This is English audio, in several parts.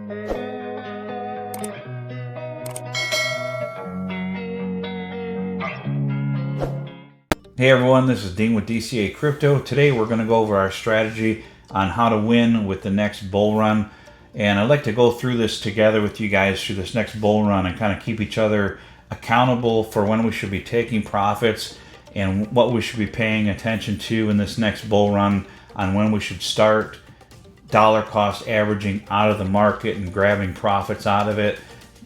Hey everyone, this is Dean with DCA Crypto. Today we're going to go over our strategy on how to win with the next bull run. And I'd like to go through this together with you guys through this next bull run and kind of keep each other accountable for when we should be taking profits and what we should be paying attention to in this next bull run, on when we should start dollar cost averaging out of the market and grabbing profits out of it,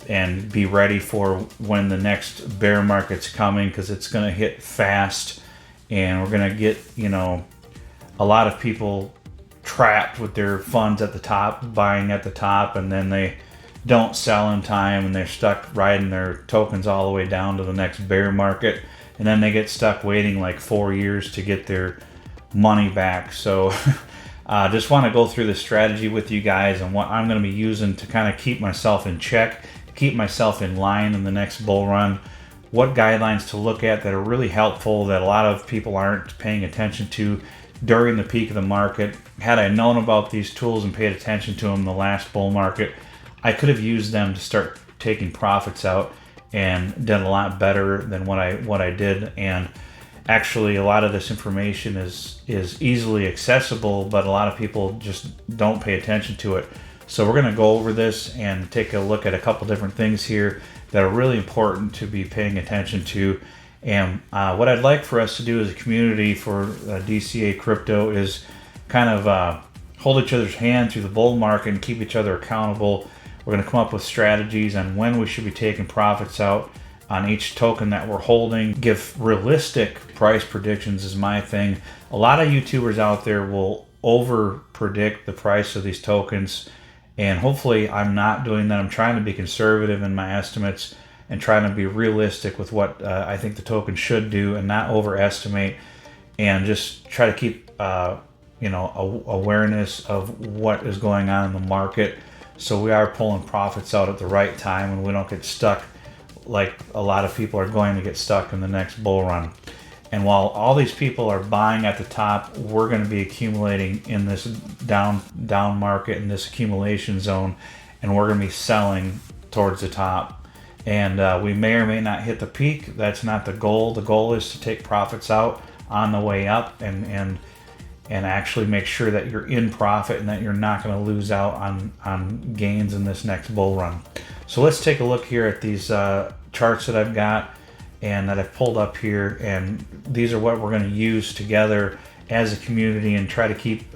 and be ready for when the next bear market's coming, because it's going to hit fast and we're going to get, a lot of people trapped with their funds at the top, buying at the top, and then they don't sell in time and they're stuck riding their tokens all the way down to the next bear market, and then they get stuck waiting like 4 years to get their money back. So just want to go through the strategy with you guys and what I'm going to be using to kind of keep myself in check, keep myself in line in the next bull run. What guidelines to look at that are really helpful that a lot of people aren't paying attention to during the peak of the market. Had I known about these tools and paid attention to them in the last bull market, I could have used them to start taking profits out and done a lot better than what I did. And actually, a lot of this information is easily accessible, but a lot of people just don't pay attention to it. So we're going to go over this and take a look at a couple different things here that are really important to be paying attention to. And what I'd like for us to do as a community for DCA Crypto is kind of hold each other's hand through the bull market and keep each other accountable. We're going to come up with strategies on when we should be taking profits out on each token that we're holding. Give realistic price predictions is my thing. A lot of YouTubers out there will over predict the price of these tokens, and hopefully I'm not doing that. I'm trying to be conservative in my estimates and trying to be realistic with what I think the token should do and not overestimate, and just try to keep awareness of what is going on in the market, so we are pulling profits out at the right time and we don't get stuck like a lot of people are going to get stuck in the next bull run. And while all these people are buying at the top, we're going to be accumulating in this down market, in this accumulation zone, and we're going to be selling towards the top. And we may or may not hit the peak. That's not the goal. The goal is to take profits out on the way up and actually make sure that you're in profit and that you're not going to lose out on gains in this next bull run. So let's take a look here at these charts that I've got and that I've pulled up here, and these are what we're going to use together as a community and try to keep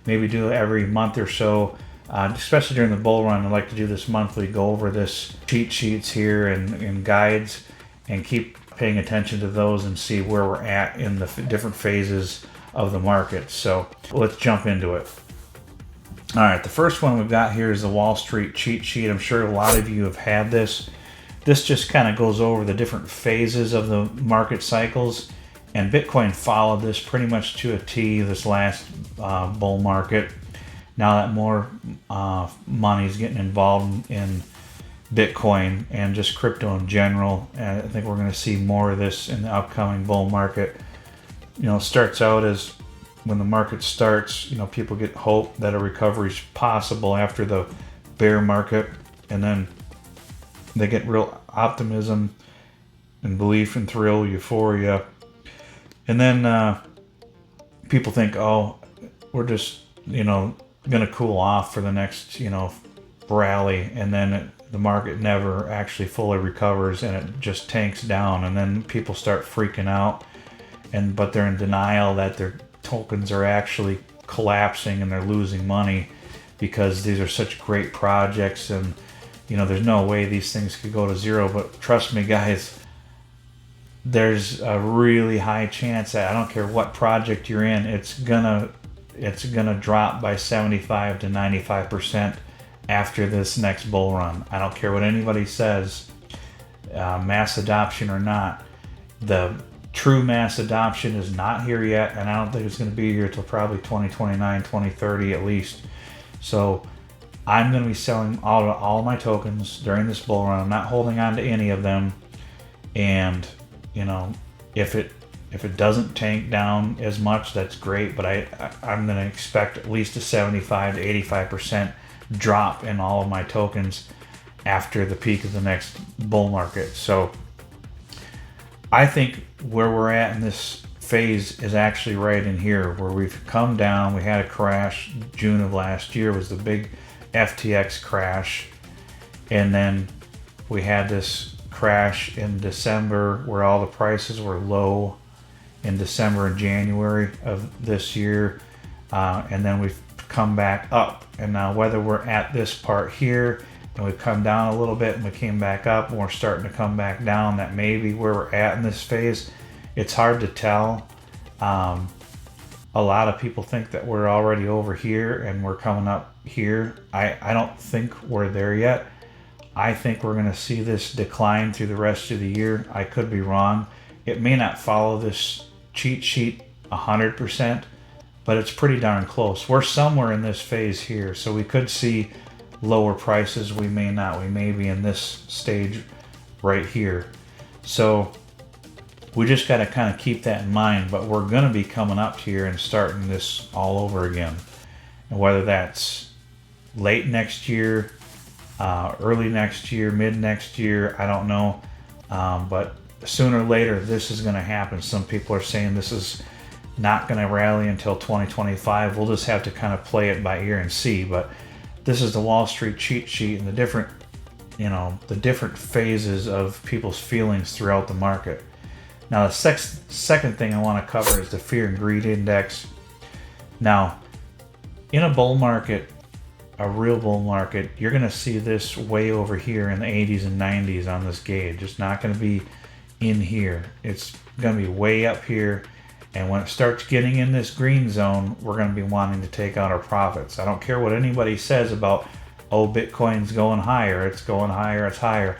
maybe do every month or so, especially during the bull run. I like to do this monthly, go over this cheat sheets here and guides, and keep paying attention to those and see where we're at in the different phases of the market. So let's jump into it. All right, the first one we've got here is the Wall Street cheat sheet. I'm sure a lot of you have had this. This just kind of goes over the different phases of the market cycles, and Bitcoin followed this pretty much to a T this last bull market. Now that more money is getting involved in Bitcoin and just crypto in general, and I think we're going to see more of this in the upcoming bull market. It starts out as when the market starts, people get hope that a recovery is possible after the bear market, and then they get real optimism and belief and thrill, euphoria, and then people think, oh, we're just going to cool off for the next rally, and then the market never actually fully recovers and it just tanks down, and then people start freaking out, but they're in denial that their tokens are actually collapsing and they're losing money because these are such great projects, and there's no way these things could go to zero. But trust me, guys, there's a really high chance that I don't care what project you're in, it's gonna drop by 75 to 95% after this next bull run. I don't care what anybody says, mass adoption or not. The true mass adoption is not here yet, and I don't think it's going to be here till probably 2029, 2030 at least. So I'm going to be selling all my tokens during this bull run. I'm not holding on to any of them. And if it doesn't tank down as much, that's great. But I'm going to expect at least a 75 to 85% drop in all of my tokens after the peak of the next bull market. So I think where we're at in this phase is actually right in here, where we've come down. We had a crash. June of last year was the big FTX crash, and then we had this crash in December where all the prices were low in December and January of this year, and then we've come back up. And now whether we're at this part here and we've come down a little bit and we came back up and we're starting to come back down, that may be where we're at in this phase. It's hard to tell. A lot of people think that we're already over here and we're coming up here. I don't think we're there yet. I think we're going to see this decline through the rest of the year. I could be wrong. It may not follow this cheat sheet 100%, but it's pretty darn close. We're somewhere in this phase here, so we could see lower prices. We may not. We may be in this stage right here. So we just got to kind of keep that in mind, but we're going to be coming up here and starting this all over again. And whether that's late next year, early next year, mid next year, I don't know. But sooner or later, this is going to happen. Some people are saying this is not going to rally until 2025. We'll just have to kind of play it by ear and see. But this is the Wall Street cheat sheet and the different phases of people's feelings throughout the market. Now, the second thing I want to cover is the fear and greed index. Now, in a bull market, a real bull market, you're going to see this way over here in the 80s and 90s on this gauge. It's not going to be in here. It's going to be way up here. And when it starts getting in this green zone, we're going to be wanting to take out our profits. I don't care what anybody says about, oh, Bitcoin's going higher, it's going higher, it's higher.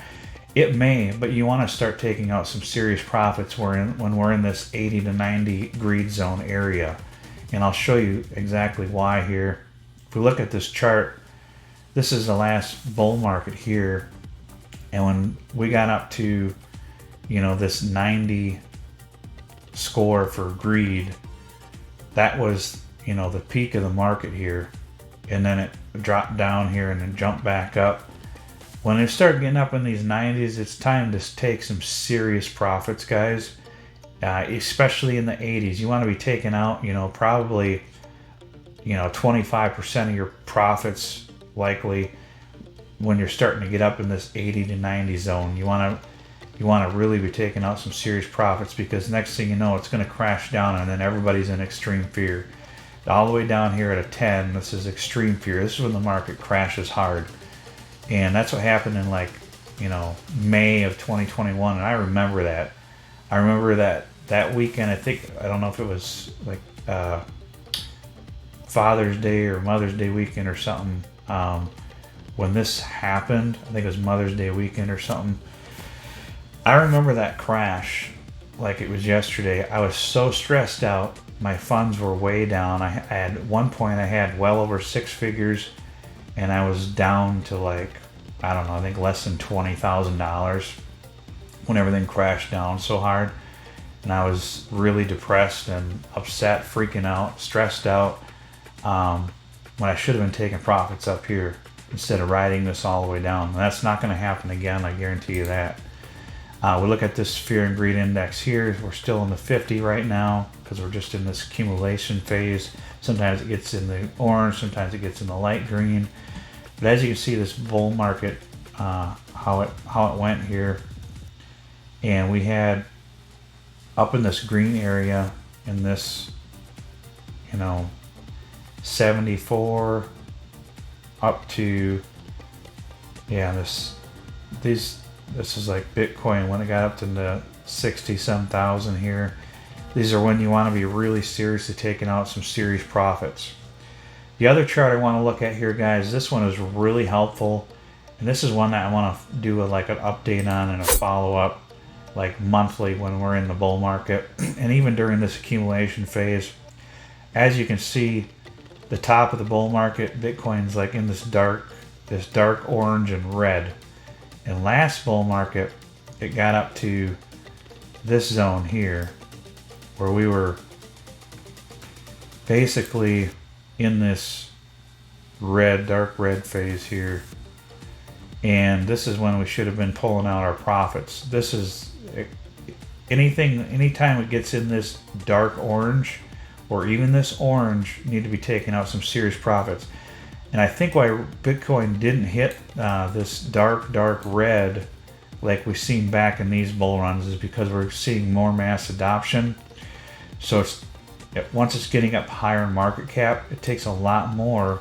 It may, but you want to start taking out some serious profits when we're in this 80 to 90 greed zone area. And I'll show you exactly why here. If we look at this chart, this is the last bull market here. And when we got up to, this 90 score for greed, that was, the peak of the market here. And then it dropped down here and then jumped back up. When it started getting up in these 90s, it's time to take some serious profits, guys. Especially in the 80s. You want to be taking out, probably, 25% of your profits likely when you're starting to get up in this 80 to 90 zone. You want to really be taking out some serious profits, because next thing you know, it's going to crash down and then everybody's in extreme fear. All the way down here at a 10, this is extreme fear. This is when the market crashes hard. And that's what happened in May of 2021. And I remember that. I remember that weekend. I don't know if it was Father's Day or Mother's Day weekend or something. When this happened, I think it was Mother's Day weekend or something. I remember that crash like it was yesterday. I was so stressed out. My funds were way down. At one point I had well over six figures, and I was down to I think less than $20,000 when everything crashed down so hard. And I was really depressed and upset, freaking out, stressed out, when I should have been taking profits up here instead of riding this all the way down. And that's not going to happen again, I guarantee you that. We look at this fear and greed index here. We're still in the 50 right now because we're just in this accumulation phase. Sometimes it gets in the orange, sometimes it gets in the light green. But as you can see, this bull market, how it went here, and we had up in this green area in this, 74 up to, this is like Bitcoin when it got up to the 60-some thousand here. These are when you want to be really seriously taking out some serious profits. The other chart I want to look at here, guys, this one is really helpful, and this is one that I want to do an update on and a follow-up monthly when we're in the bull market and even during this accumulation phase. As you can see, the top of the bull market, Bitcoin's in this dark orange and red. And last bull market, it got up to this zone here where we were basically in this dark red phase here. And this is when we should have been pulling out our profits. This is anytime it gets in this dark orange or even this orange, you need to be taking out some serious profits. And I think why Bitcoin didn't hit this dark red like we've seen back in these bull runs is because we're seeing more mass adoption. So once it's getting up higher in market cap, it takes a lot more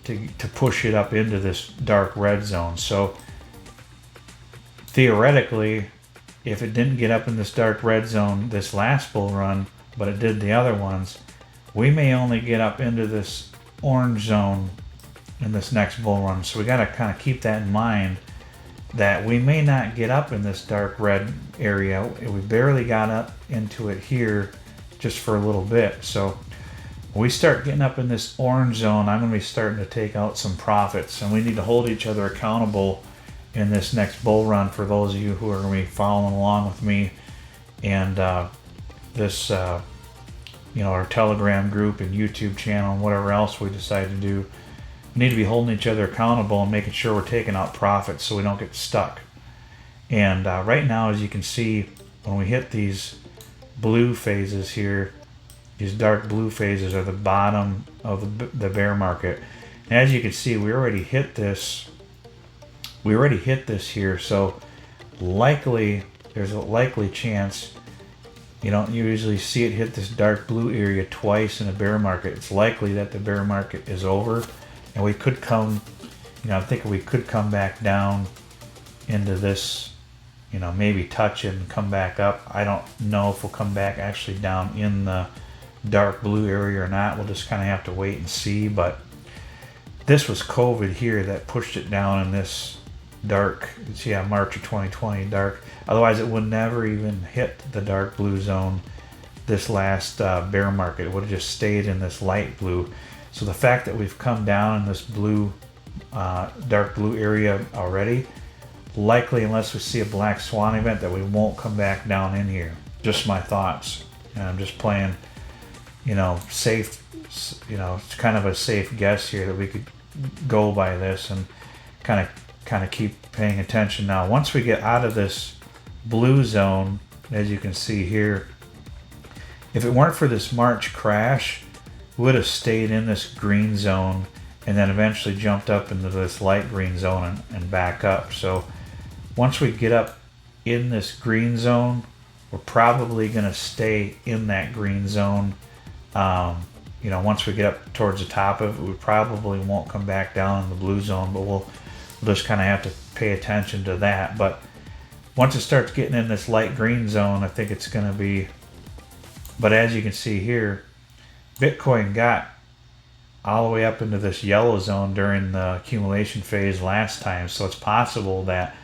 to push it up into this dark red zone. So theoretically, if it didn't get up in this dark red zone this last bull run, but it did the other ones, we may only get up into this orange zone in this next bull run. So we got to kind of keep that in mind, that we may not get up in this dark red area. We barely got up into it here just for a little bit. So when we start getting up in this orange zone, I'm going to be starting to take out some profits, and we need to hold each other accountable in this next bull run for those of you who are going to be following along with me and this our Telegram group and YouTube channel and whatever else we decide to do. We need to be holding each other accountable and making sure we're taking out profits so we don't get stuck. And right now, as you can see, when we hit these blue phases here, these dark blue phases are the bottom of the bear market. And as you can see, we already hit this here, so likely there's a likely chance. You don't usually see it hit this dark blue area twice in a bear market. It's likely that the bear market is over, and we could come, I'm thinking we could come back down into this, maybe touch it and come back up. I don't know if we'll come back actually down in the dark blue area or not. We'll just kind of have to wait and see. But this was COVID here that pushed it down in this dark, March of 2020 dark. Otherwise it would never even hit the dark blue zone this last bear market. It would have just stayed in this light blue. So the fact that we've come down in this blue dark blue area already, likely, unless we see a black swan event, that we won't come back down in here. Just my thoughts, and I'm just playing safe. It's kind of a safe guess here that we could go by this and kind of keep paying attention. Now once we get out of this blue zone, as you can see here, if it weren't for this March crash, we would have stayed in this green zone and then eventually jumped up into this light green zone and back up. So once we get up in this green zone, we're probably going to stay in that green zone. Once we get up towards the top of it, we probably won't come back down in the blue zone, but we'll just kind of have to pay attention to that. But once it starts getting in this light green zone, I think it's going to be, but as you can see here, Bitcoin got all the way up into this yellow zone during the accumulation phase last time. So it's possible that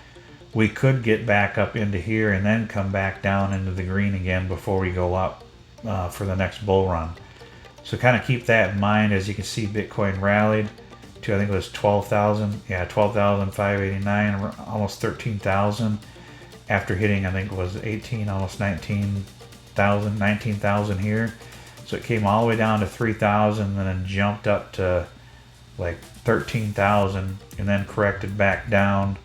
we could get back up into here and then come back down into the green again before we go up for the next bull run. So kind of keep that in mind. As you can see, Bitcoin rallied to, I think it was 12,000. Yeah, 12,589, almost 13,000 after hitting, I think it was 18, almost 19,000 here. So it came all the way down to 3,000 and then jumped up to like 13,000 and then corrected back down.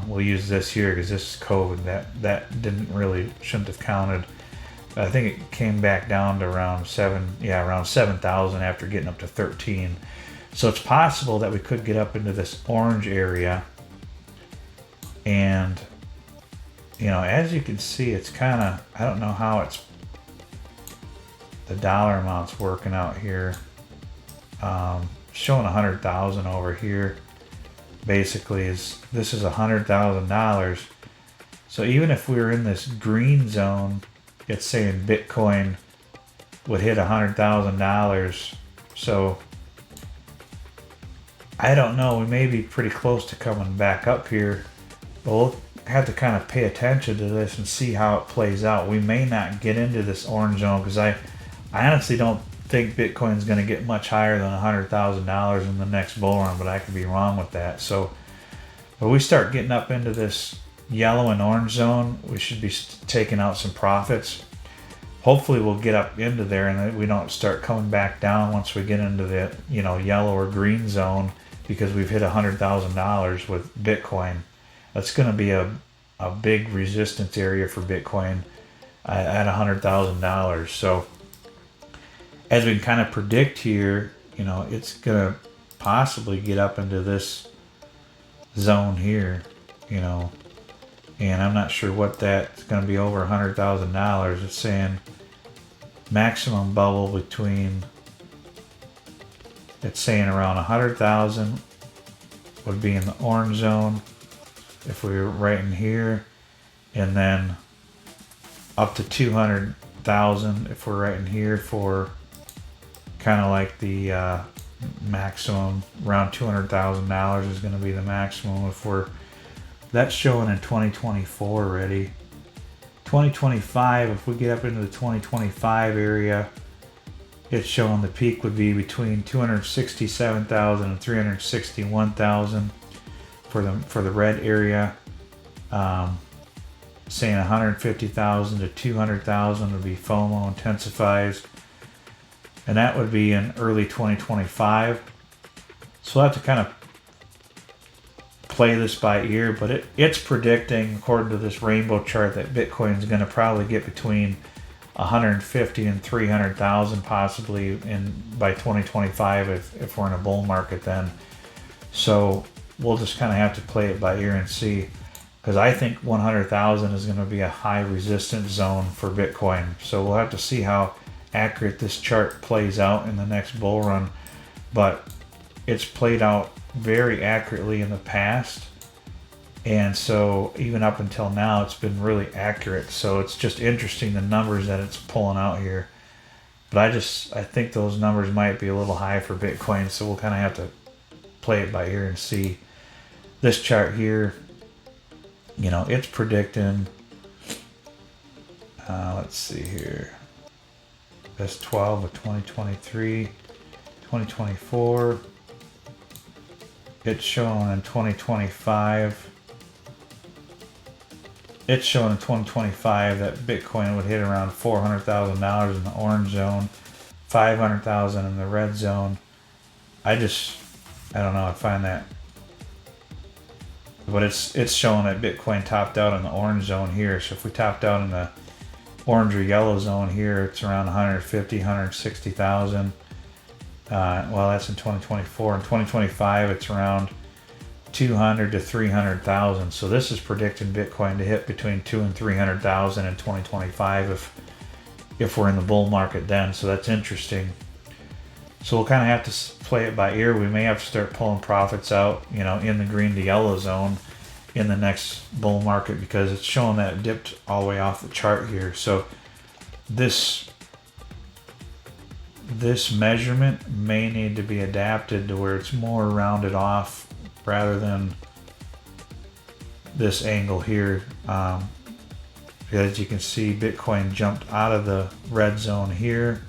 We'll use this here because this is COVID. That shouldn't have counted. I think it came back down to around 7,000 after getting up to 13. So it's possible that we could get up into this orange area. And, as you can see, it's kind of, I don't know how the dollar amount's working out here. Showing 100,000 over here. Basically, this is $100,000. So even if we were in this green zone, it's saying Bitcoin would hit $100,000. So I don't know. We may be pretty close to coming back up here, but we'll have to kind of pay attention to this and see how it plays out. We may not get into this orange zone because I honestly don't think Bitcoin's going to get much higher than $100,000 in the next bull run, but I could be wrong with that. So when we start getting up into this yellow and orange zone, we should be taking out some profits. hopefully we'll get up into there and then we don't start coming back down once we get into the yellow or green zone, because we've hit $100,000 with Bitcoin. That's going to be a big resistance area for Bitcoin at $100,000. So as we can kind of predict here, it's going to possibly get up into this zone here, and I'm not sure what that's going to be over $100,000. It's saying maximum bubble between, it's saying around 100,000 would be in the orange zone if we were right in here, and then up to 200,000 if we're right in here for kind of like the maximum. Around $200,000 is going to be the maximum if we're, that's showing in 2024 already. 2025, if we get up into the 2025 area, it's showing the peak would be between 267,000 and 361,000 for the red area. Saying 150,000 to 200,000 would be FOMO intensifies, and that would be in early 2025. So we'll have to kind of play this by ear, but it's predicting, according to this rainbow chart, that Bitcoin is going to probably get between 150 and 300,000 possibly by 2025 if we're in a bull market then. So we'll just kind of have to play it by ear and see, because I think 100,000 is going to be a high resistance zone for Bitcoin. So we'll have to see how accurate this chart plays out in the next bull run, but it's played out very accurately in the past, and so even up until now it's been really accurate. So it's just interesting the numbers that it's pulling out here, but I think those numbers might be a little high for Bitcoin, so we'll kind of have to play it by ear and see. This chart here, it's predicting, let's see here, that's 12 of 2023, 2024. It's showing in 2025. It's showing in 2025 that Bitcoin would hit around $400,000 in the orange zone, 500,000 in the red zone. I don't know. I find that, but it's showing that Bitcoin topped out in the orange zone here. So if we topped out in the orange or yellow zone here, it's around 150, 160,000. Well, that's in 2024. In 2025, it's around 200 to 300,000. So this is predicting Bitcoin to hit between 200 and 300,000 in 2025 if we're in the bull market then. So that's interesting. So we'll kind of have to play it by ear. We may have to start pulling profits out, in the green to yellow zone in the next bull market, because it's showing that it dipped all the way off the chart here. So this measurement may need to be adapted to where it's more rounded off rather than this angle here. As you can see, Bitcoin jumped out of the red zone here,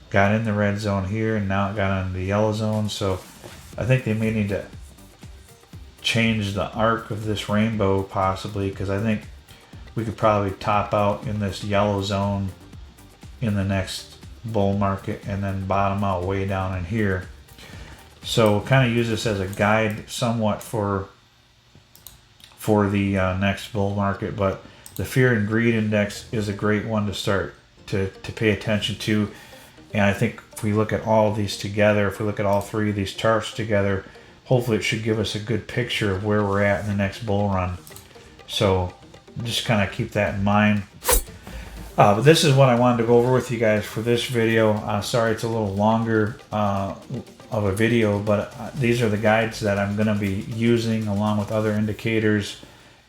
got in the red zone here, and now it got into the yellow zone. So I think they may need to change the arc of this rainbow possibly, because I think we could probably top out in this yellow zone in the next bull market and then bottom out way down in here. So we'll kind of use this as a guide somewhat for the next bull market. But the fear and greed index is a great one to start to pay attention to. And I think if we look at all of these together, if we look at all three of these charts together, hopefully it should give us a good picture of where we're at in the next bull run. So just kind of keep that in mind. But this is what I wanted to go over with you guys for this video. Sorry it's a little longer of a video, but these are the guides that I'm going to be using along with other indicators,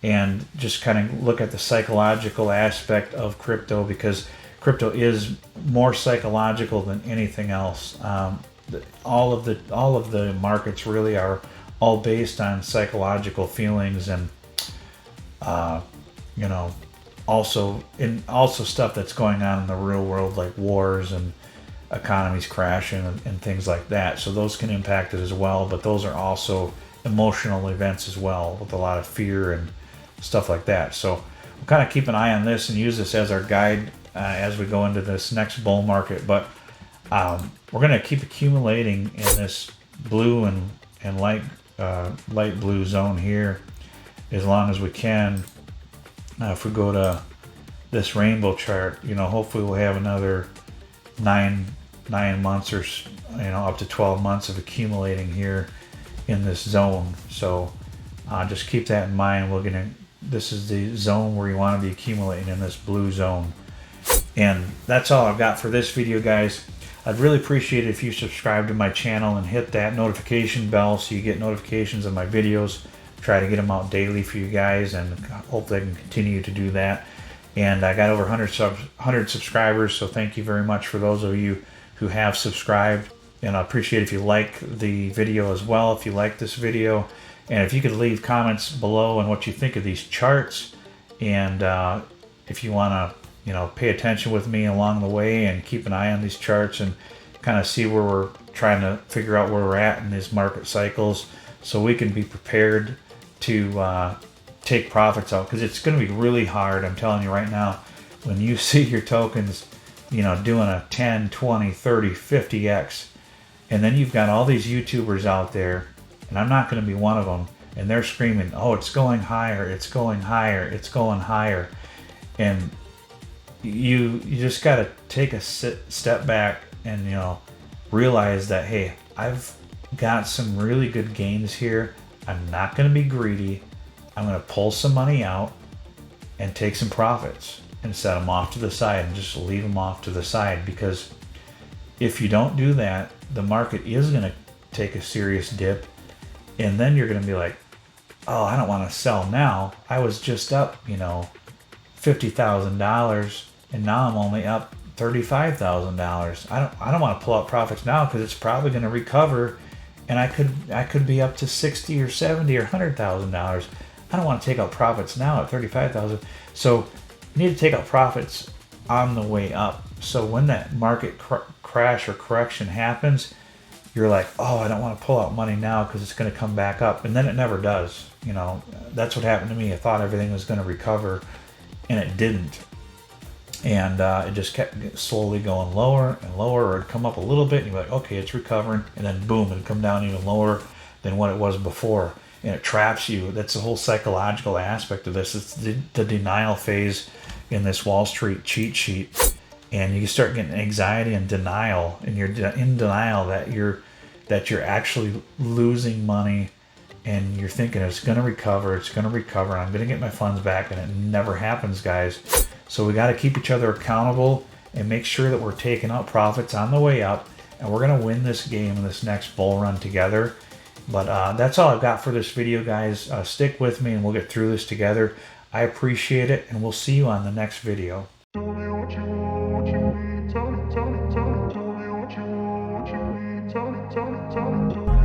and just kind of look at the psychological aspect of crypto, because crypto is more psychological than anything else. All of the markets really are all based on psychological feelings, and also stuff that's going on in the real world, like wars and economies crashing and things like that. So those can impact it as well, but those are also emotional events as well, with a lot of fear and stuff like that. So we'll kind of keep an eye on this and use this as our guide as we go into this next bull market. But we're going to keep accumulating in this blue and light blue zone here as long as we can. If we go to this rainbow chart, hopefully we'll have another 9 months or up to 12 months of accumulating here in this zone. So just keep that in mind. This is the zone where you want to be accumulating, in this blue zone. And that's all I've got for this video, guys. I'd really appreciate it if you subscribe to my channel and hit that notification bell so you get notifications of my videos. Try to get them out daily for you guys, and hopefully I can continue to do that. And I got over 100 subscribers, so thank you very much for those of you who have subscribed. And I appreciate if you like the video as well, if you like this video. And if you could leave comments below on what you think of these charts, and if you want to pay attention with me along the way and keep an eye on these charts and kind of see where we're trying to figure out where we're at in these market cycles, so we can be prepared to take profits out, because it's going to be really hard. I'm telling you right now, when you see your tokens doing a 10, 20, 30, 50x, and then you've got all these YouTubers out there, and I'm not going to be one of them, and they're screaming, oh, it's going higher, it's going higher, it's going higher. And you just got to take a step back and realize that, hey, I've got some really good gains here. I'm not going to be greedy. I'm going to pull some money out and take some profits and set them off to the side, and just leave them off to the side. Because if you don't do that, the market is going to take a serious dip, and then you're going to be like, oh, I don't want to sell now. I was just up, $50,000, and now I'm only up $35,000. I don't want to pull out profits now, because it's probably going to recover, and I could be up to $60 or $70 or $100,000. I don't want to take out profits now at $35,000. So you need to take out profits on the way up. So when that market crash or correction happens, you're like, oh, I don't want to pull out money now because it's going to come back up. And then it never does. That's what happened to me. I thought everything was going to recover, and it didn't. And it just kept slowly going lower and lower, or it'd come up a little bit, and you're like, okay, it's recovering. And then boom, it'd come down even lower than what it was before. And it traps you. That's the whole psychological aspect of this. It's the denial phase in this Wall Street cheat sheet. And you start getting anxiety and denial, and you're in denial that you're actually losing money, and you're thinking it's going to recover, I'm going to get my funds back, and it never happens, guys. So we got to keep each other accountable and make sure that we're taking out profits on the way up, and we're going to win this game in this next bull run together. But that's all I've got for this video, guys. Stick with me, and we'll get through this together. I appreciate it, and we'll see you on the next video. Tell me what you need, tell me what you need, tell me.